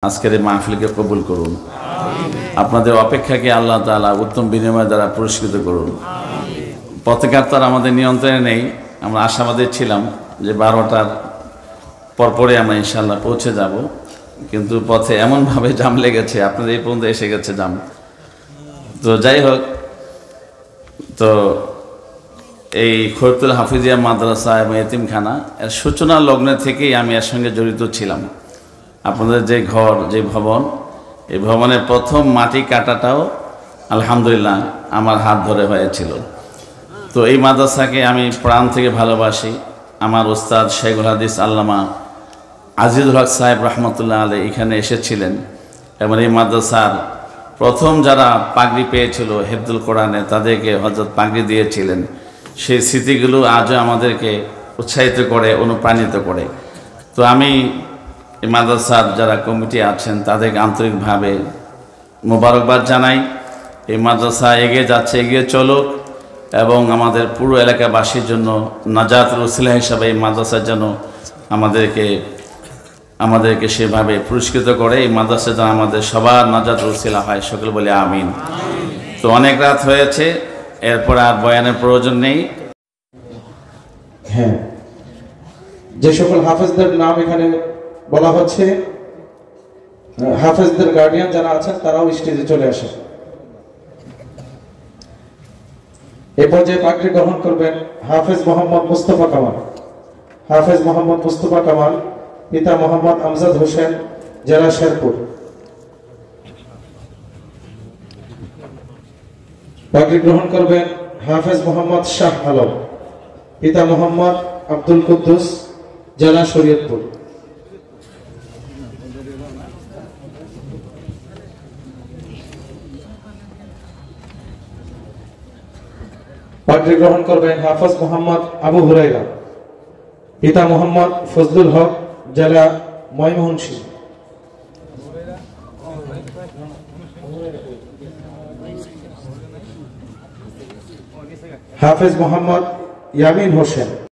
আজকের এই মাহফিলকে কবুল করুন। আপনাদের অপেক্ষাকে আল্লাহ তাআলা উত্তম বিনিময় দ্বারা পুরস্কৃত করুন। পথেঘাট তো আর আমাদের নিয়ন্ত্রণে নেই। আমরা আশাবাদী ছিলাম যে 12টার পরপরে আমরা ইনশাআল্লাহ পৌঁছে যাব, কিন্তু পথে এমনভাবে জাম লেগেছে, আপনাদের এই পর্যন্ত এসে গেছে জাম। তো যাই হোক, তো এই খৈরতুল হাফিজিয়া মাদ্রাসা এবং এতিমখানা এর সূচনা লগ্নে থেকেই আমি এর সঙ্গে জড়িত ছিলাম। আপনাদের যে ঘর, যে ভবন, এই ভবনের প্রথম মাটি কাটাটাও আলহামদুলিল্লাহ আমার হাত ধরে হয়েছিল। তো এই মাদ্রাসাকে আমি প্রাণ থেকে ভালোবাসি। আমার ওস্তাদ শেখুল হাদিস আল্লামা আজিজুল হক সাহেব রহমতুল্লাহ আলাইহি এখানে এসেছিলেন এবং এই মাদ্রাসার প্রথম যারা পাগড়ি পেয়েছিল হিফজুল কোরআনে, তাদেরকে হযরত পাগড়ি দিয়েছিলেন। সেই স্মৃতিগুলো আজও আমাদেরকে উৎসাহিত করে, অনুপ্রাণিত করে। তো আমি এই মাদ্রাসার যারা কমিটি আছেন তাদেরকে আন্তরিকভাবে মোবারকবাদ জানাই। এই মাদ্রাসা এগিয়ে যাচ্ছে, এগিয়ে চলুক এবং আমাদের পুরো এলাকাবাসীর জন্য নাজাতের উসিলা হিসাবে এই মাদ্রাসার জন্য আমাদেরকে সেভাবে পুরস্কৃত করে। এই মাদ্রাসা যেন আমাদের সবার নাজাতের উসিলা হয়, সকলে বলে আমিন। তো অনেক রাত হয়েছে, এরপর আর বয়ানের প্রয়োজন নেই। হ্যাঁ, যে সকল হাফেজদের নাম এখানে বলা হচ্ছে, হাফেজদের গার্ডিয়ান যারা আছেন তারাও স্টেজে চলে আসেন। এ পর্যায়ে পাগড়ি গ্রহণ করবেন হাফেজ মোহাম্মদ মুস্তফা কামাল। হাফেজ মোহাম্মদ মুস্তফা কামাল, পিতা মোহাম্মদ আমজাদ হোসেন, জেলা শেরপুর। পাগড়ি গ্রহণ করবেন হাফেজ মোহাম্মদ শাহ আলম, পিতা মোহাম্মদ আব্দুল কুদ্দুস, জেলা শরীয়তপুর। পাগড়ি গ্রহণ করবেন হাফেজ মোহাম্মদ আবু হুরাইরা, পিতা মোহাম্মদ ফজলুল হক, জেলা ময়মনসিংহ। হাফেজ মোহাম্মদ ইয়ামিন হোসেন,